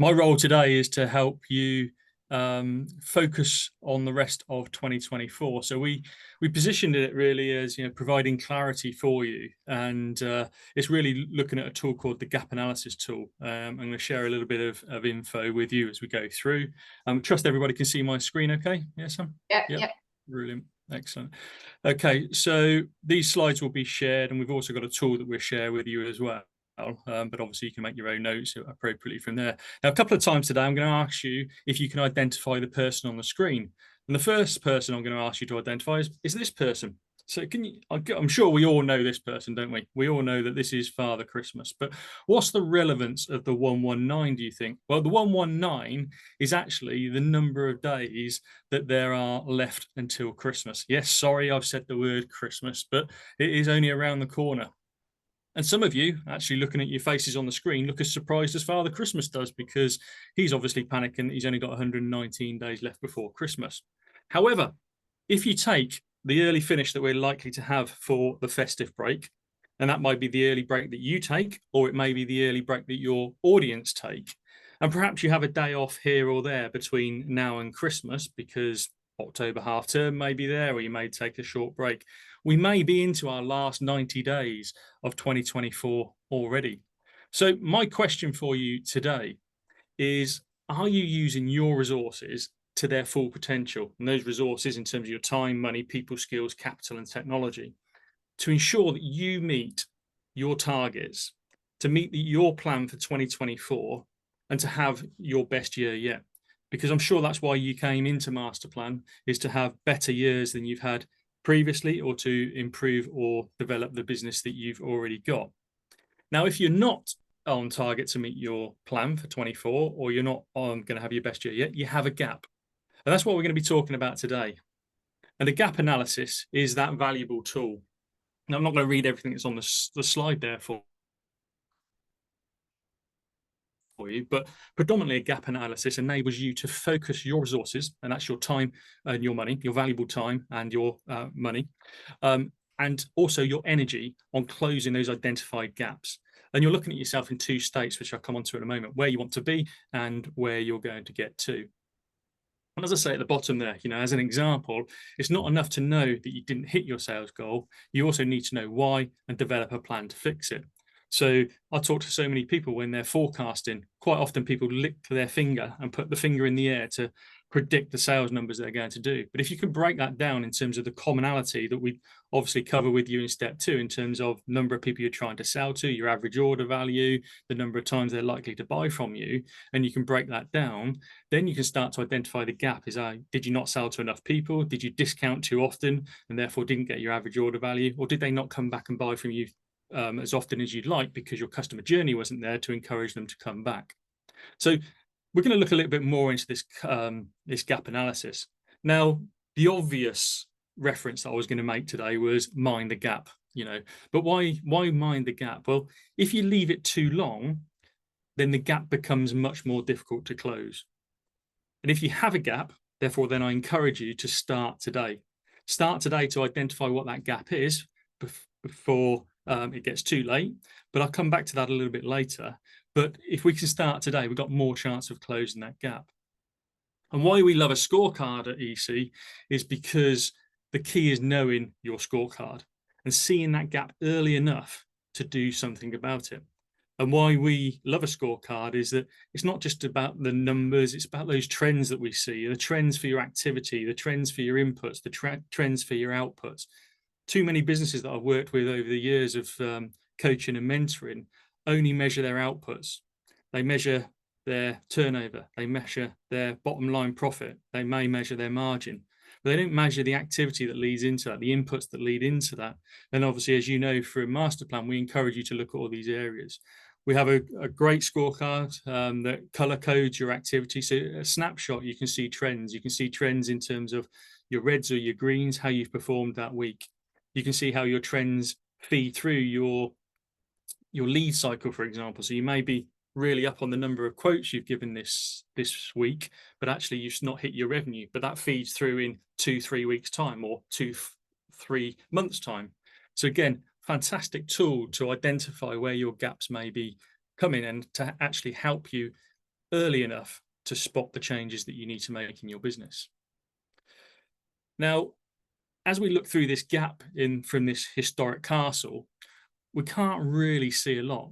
My role today is to help you focus on the rest of 2024. So we positioned it really as providing clarity for you, and it's really looking at a tool called the Gap Analysis tool. I'm going to share a little bit of info with you as we go through. Trust everybody can see my screen. Okay, yes, Sam? Yeah, Yep. yeah. Brilliant. Excellent. Okay, so these slides will be shared, and we've also got a tool that we'll share with you as well. But obviously you can make your own notes appropriately from there. Now, a couple of times today, I'm going to ask you if you can identify the person on the screen. And the first person I'm going to ask you to identify is this person. So can you, I'm sure we all know this person, don't we? We all know that this is Father Christmas, but what's the relevance of the 119, do you think? Well, the 119 is actually the number of days that there are left until Christmas. Yes, sorry, I've said the word Christmas, but it is only around the corner. And some of you, actually looking at your faces on the screen, look as surprised as Father Christmas does, because he's obviously panicking. He's only got 119 days left before Christmas. However, if you take the early finish that we're likely to have for the festive break, and that might be the early break that you take, or it may be the early break that your audience take, and perhaps you have a day off here or there between now and Christmas because October half term may be there, or you may take a short break. We may be into our last 90 days of 2024 already. So my question for you today is, are you using your resources to their full potential? And those resources in terms of your time, money, people, skills, capital, and technology, to ensure that you meet your targets, to meet your plan for 2024, and to have your best year yet. Because I'm sure that's why you came into Masterplan, is to have better years than you've had previously, or to improve or develop the business that you've already got. Now, if you're not on target to meet your plan for 24, or you're not going to have your best year yet, you have a gap. And that's what we're going to be talking about today. And the gap analysis is that valuable tool. Now, I'm not going to read everything that's on the slide there for you, but predominantly a gap analysis enables you to focus your resources, and that's your time and your money, your valuable time and your money, and also your energy on closing those identified gaps. And you're looking at yourself in two states, which I'll come on to in a moment, where you want to be and where you're going to get to. And as I say at the bottom there, as an example, it's not enough to know that you didn't hit your sales goal. You also need to know why and develop a plan to fix it. So I talk to so many people when they're forecasting. Quite often people lick their finger and put the finger in the air to predict the sales numbers they're going to do. But if you can break that down in terms of the commonality that we obviously cover with you in step 2, in terms of number of people you're trying to sell to, your average order value, the number of times they're likely to buy from you, and you can break that down, then you can start to identify the gap. Did you not sell to enough people? Did you discount too often and therefore didn't get your average order value? Or did they not come back and buy from you as often as you'd like because your customer journey wasn't there to encourage them to come back? So we're going to look a little bit more into this this gap analysis. Now, the obvious reference that I was going to make today was mind the gap, but why mind the gap? Well, if you leave it too long, then the gap becomes much more difficult to close. And if you have a gap, therefore, then I encourage you to start today. Start today to identify what that gap is before it gets too late. But I'll come back to that a little bit later. But if we can start today, we've got more chance of closing that gap. And why we love a scorecard at EC is because the key is knowing your scorecard and seeing that gap early enough to do something about it. And why we love a scorecard is that it's not just about the numbers, it's about those trends that we see, the trends for your activity, the trends for your inputs, the trends for your outputs. Too many businesses that I've worked with over the years of coaching and mentoring only measure their outputs. They measure their turnover, they measure their bottom line profit, they may measure their margin, but they don't measure the activity that leads into that, the inputs that lead into that. And obviously, as you know, through Masterplan, we encourage you to look at all these areas. We have a great scorecard that color codes your activity. So a snapshot, you can see trends. You can see trends in terms of your reds or your greens, how you've performed that week. You can see how your trends feed through your lead cycle, for example. So you may be really up on the number of quotes you've given this week, but actually you've not hit your revenue. But that feeds through in 2-3 weeks time, or 2-3 months time. So again, fantastic tool to identify where your gaps may be coming and to actually help you early enough to spot the changes that you need to make in your business. Now, as we look through this gap from this historic castle, we can't really see a lot.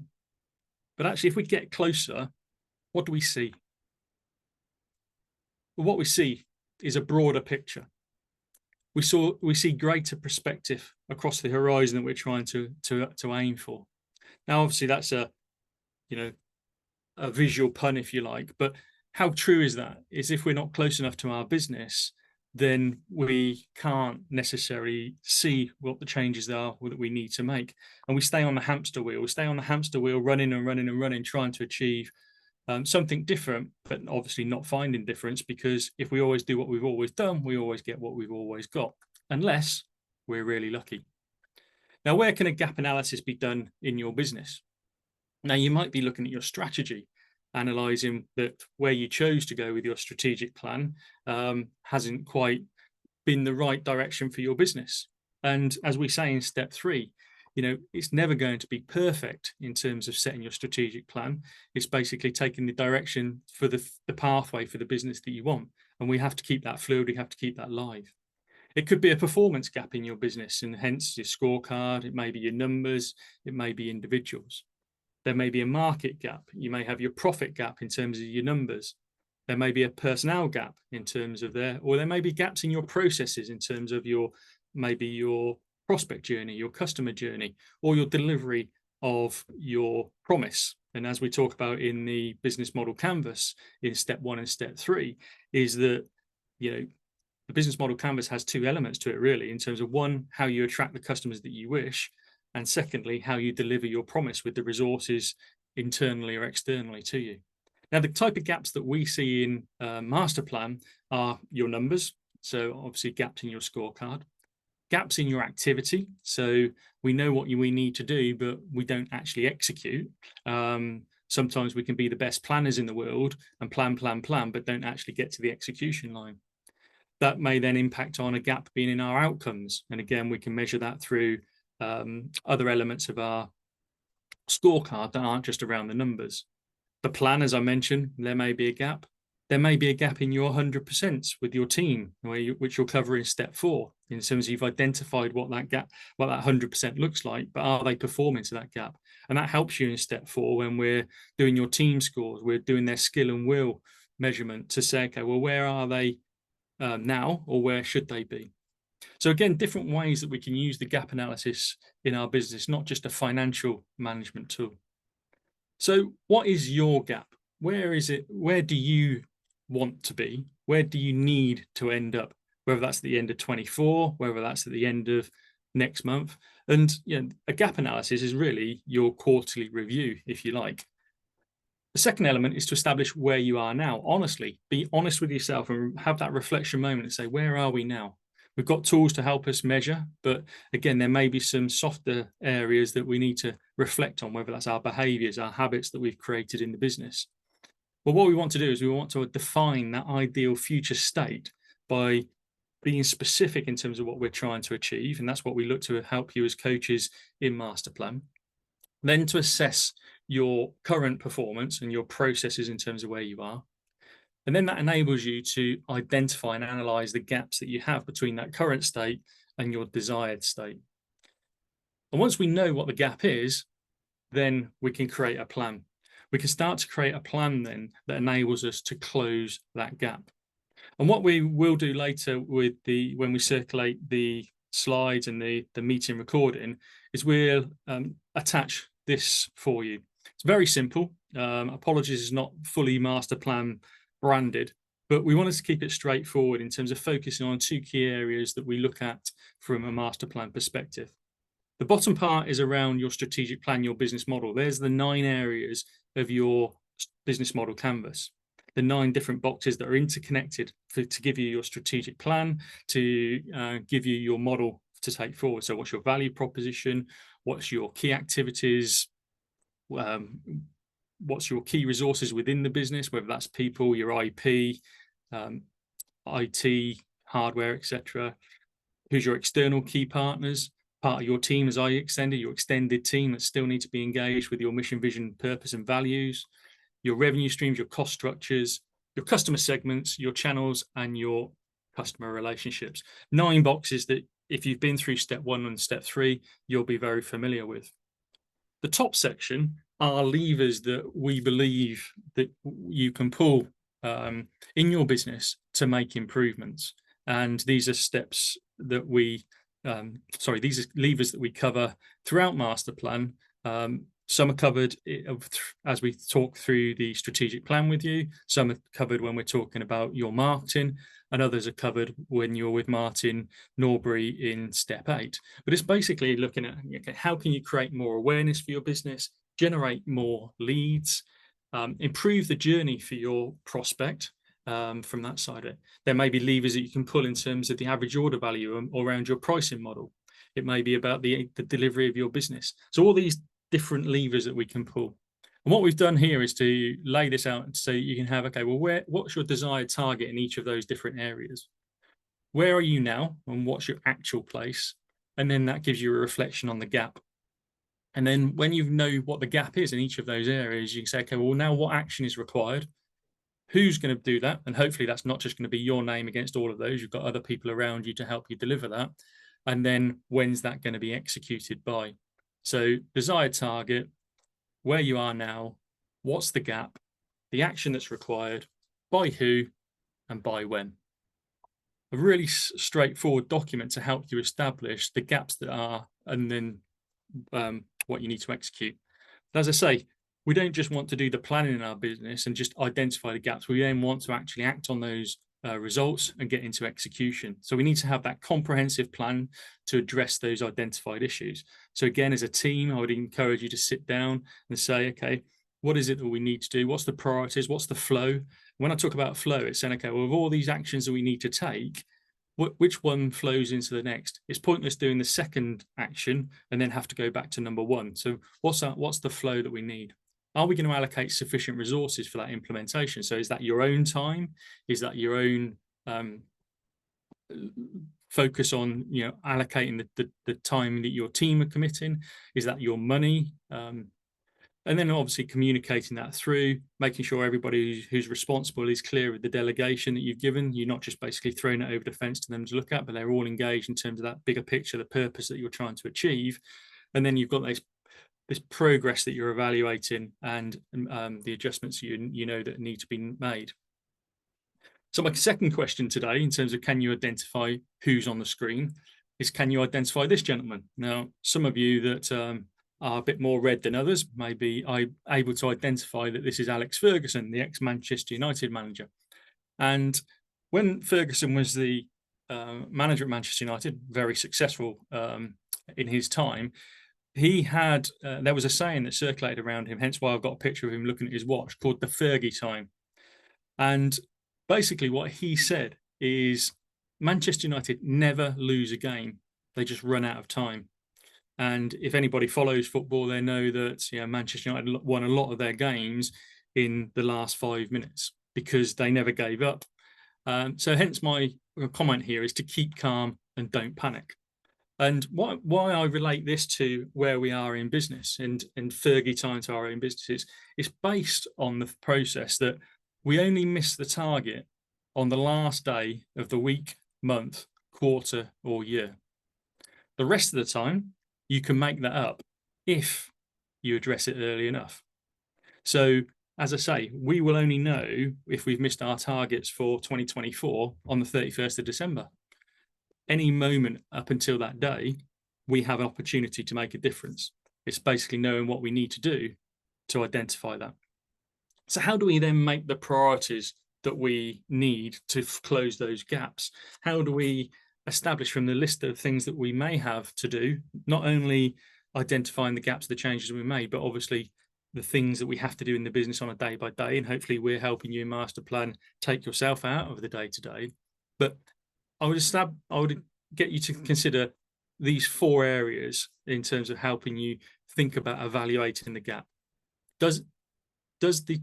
But actually, if we get closer, what do we see? Well, what we see is a broader picture. We see greater perspective across the horizon that we're trying to aim for. Now, obviously, that's a visual pun, if you like, but how true is that? Is if we're not close enough to our business, then we can't necessarily see what the changes are that we need to make. And we stay on the hamster wheel. We stay on the hamster wheel, running and running and running, trying to achieve something different, but obviously not finding difference, because if we always do what we've always done, we always get what we've always got, unless we're really lucky. Now, where can a gap analysis be done in your business? Now, you might be looking at your strategy, analysing that where you chose to go with your strategic plan hasn't quite been the right direction for your business. And as we say in step 3, it's never going to be perfect in terms of setting your strategic plan. It's basically taking the direction for the pathway for the business that you want. And we have to keep that fluid, we have to keep that live. It could be a performance gap in your business, and hence your scorecard. It may be your numbers, it may be individuals. There may be a market gap. You may have your profit gap in terms of your numbers. There may be a personnel gap in terms of or there may be gaps in your processes in terms of maybe your prospect journey, your customer journey, or your delivery of your promise. And as we talk about in the business model canvas in step 1 and step 3, is that the business model canvas has 2 elements to it, really, in terms of, one, how you attract the customers that you wish, and secondly, how you deliver your promise with the resources internally or externally to you. Now, the type of gaps that we see in Master Plan are your numbers. So obviously gaps in your scorecard, gaps in your activity. So we know what we need to do, but we don't actually execute. Sometimes we can be the best planners in the world and plan, but don't actually get to the execution line. That may then impact on a gap being in our outcomes. And again, we can measure that through other elements of our scorecard that aren't just around the numbers. The plan, as I mentioned, there may be a gap. There may be a gap in your 100% with your team, which you'll cover in step 4, in terms of you've identified what that gap, what that 100% looks like, but are they performing to that gap? And that helps you in step 4 when we're doing your team scores, we're doing their skill and will measurement to say, okay, well, where are they now, or where should they be? So again, different ways that we can use the gap analysis in our business, not just a financial management tool. So what is your gap? Where is it? Where do you want to be? Where do you need to end up? Whether that's at the end of 24, whether that's at the end of next month. And a gap analysis is really your quarterly review, if you like. The second element is to establish where you are now. Honestly, be honest with yourself and have that reflection moment and say, where are we now? We've got tools to help us measure, but again, there may be some softer areas that we need to reflect on, whether that's our behaviors, our habits that we've created in the business. Well, what we want to do is we want to define that ideal future state by being specific in terms of what we're trying to achieve. And that's what we look to help you as coaches in Master Plan. Then to assess your current performance and your processes in terms of where you are. And then that enables you to identify and analyze the gaps that you have between that current state and your desired state. And once we know what the gap is, then we can create a plan. We can start to create a plan then that enables us to close that gap. And what we will do later with when we circulate the slides and the meeting recording is we'll attach this for you. It's very simple. Apologies, it's not fully Master Plan branded, but we wanted to keep it straightforward in terms of focusing on 2 key areas that we look at from a Master Plan perspective. The bottom part is around your strategic plan, your business model. There's the 9 areas of your business model canvas, the 9 different boxes that are interconnected to give you your strategic plan, to give you your model to take forward. So what's your value proposition? What's your key activities? What's your key resources within the business, whether that's people, your IP, IT, hardware, etc. Who's your external key partners? Part of your team, as I extended, your extended team that still need to be engaged with your mission, vision, purpose, and values. your revenue streams, your cost structures, your customer segments, your channels, and your customer relationships. 9 boxes that if you've been through step 1 and step 3, you'll be very familiar with. The top section are levers that we believe that you can pull in your business to make improvements. And these are steps that these are levers that we cover throughout Master Plan. Some are covered as we talk through the strategic plan with you. Some are covered when we're talking about your marketing, and others are covered when you're with Martin Norbury in step 8. But it's basically looking at, okay, how can you create more awareness for your business, generate more leads, improve the journey for your prospect from that side of it. There may be levers that you can pull in terms of the average order value or around your pricing model. It may be about the delivery of your business. So all these different levers that we can pull. And what we've done here is to lay this out so you can have, okay, well, what's your desired target in each of those different areas? Where are you now and what's your actual place? And then that gives you a reflection on the gap. And then when you know what the gap is in each of those areas, you can say, okay, well, now what action is required? Who's going to do that? And hopefully that's not just going to be your name against all of those. You've got other people around you to help you deliver that. And then when's that going to be executed by? So desired target, where you are now, what's the gap, the action that's required, by who, and by when. A really straightforward document to help you establish the gaps that are, and then what you need to execute. But as I say, we don't just want to do the planning in our business and just identify the gaps. We then want to actually act on those results and get into execution. So we need to have that comprehensive plan to address those identified issues. So again, as a team, I would encourage you to sit down and say, okay, what is it that we need to do? What's the priorities? What's the flow? When I talk about flow, it's saying, okay, well, of all these actions that we need to take, which one flows into the next? It's pointless doing the second action and then have to go back to number 1. So what's the flow that we need? Are we going to allocate sufficient resources for that implementation? So is that your own time? Is that your own focus on, allocating the time that your team are committing? Is that your money? And then obviously communicating that through, making sure everybody who's responsible is clear with the delegation that you've given. You're not just basically throwing it over the fence to them to look at, but they're all engaged in terms of that bigger picture, the purpose that you're trying to achieve. And then you've got this progress that you're evaluating and the adjustments you know that need to be made. So my second question today, in terms of can you identify who's on the screen, is can you identify this gentleman? Now, some of you that are a bit more red than others may be able to identify that this is Alex Ferguson, the ex-Manchester United manager. And when Ferguson was the manager at Manchester United, very successful in his time, he had, there was a saying that circulated around him, hence why I've got a picture of him looking at his watch, called the Fergie time. And basically what he said is Manchester United never lose a game. They just run out of time. And if anybody follows football, they know that Manchester United won a lot of their games in the last 5 minutes because they never gave up. So hence my comment here is to keep calm and don't panic. And why I relate this to where we are in business and Fergie time to our own businesses is based on the process that we only miss the target on the last day of the week, month, quarter, or year. The rest of the time, you can make that up if you address it early enough. So, as I say, we will only know if we've missed our targets for 2024 on the 31st of December. Any moment up until that day, we have an opportunity to make a difference. It's basically knowing what we need to do to identify that. So how do we then make the priorities that we need to close those gaps? How do we establish from the list of things that we may have to do, not only identifying the gaps, the changes we made, but obviously the things that we have to do in the business on a day by day, and hopefully we're helping you in Master Plan take yourself out of the day to day. But I would get you to consider these 4 areas in terms of helping you think about evaluating the gap. Does the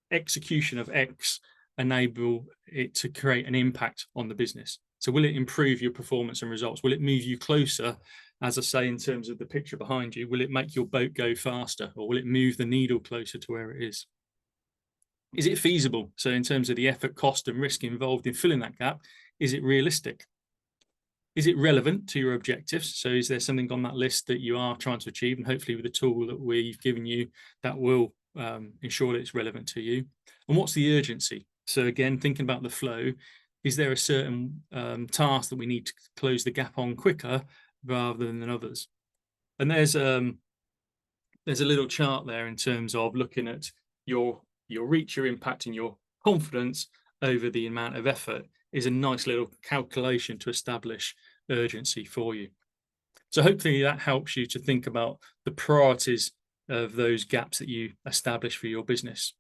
execution of X enable it to create an impact on the business? So will it improve your performance and results? Will it move you closer, as I say, in terms of the picture behind you? Will it make your boat go faster, or will it move the needle closer to where it is? Is it feasible? So in terms of the effort, cost and risk involved in filling that gap, is it realistic? Is it relevant to your objectives? So is there something on that list that you are trying to achieve? And hopefully with the tool that we've given you, that will ensure that it's relevant to you. And what's the urgency? So again, thinking about the flow, is there a certain task that we need to close the gap on quicker rather than others? And there's a little chart there in terms of looking at your reach, your impact, and your confidence over the amount of effort is a nice little calculation to establish urgency for you. So hopefully that helps you to think about the priorities of those gaps that you establish for your business.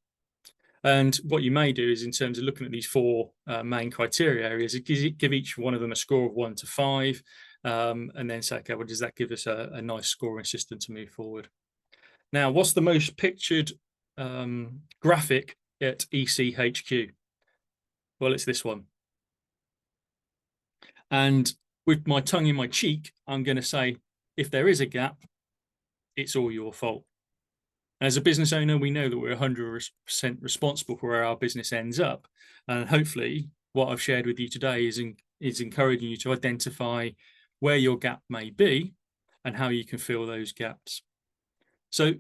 And what you may do is, in terms of looking at these four main criteria areas, give each one of them a score of 1 to 5, and then say, okay, well, does that give us a nice scoring system to move forward? Now, what's the most pictured graphic at ECHQ? Well, it's this one. And with my tongue in my cheek, I'm going to say, if there is a gap, it's all your fault. As a business owner, we know that we're 100% responsible for where our business ends up. And hopefully what I've shared with you today is encouraging you to identify where your gap may be and how you can fill those gaps. So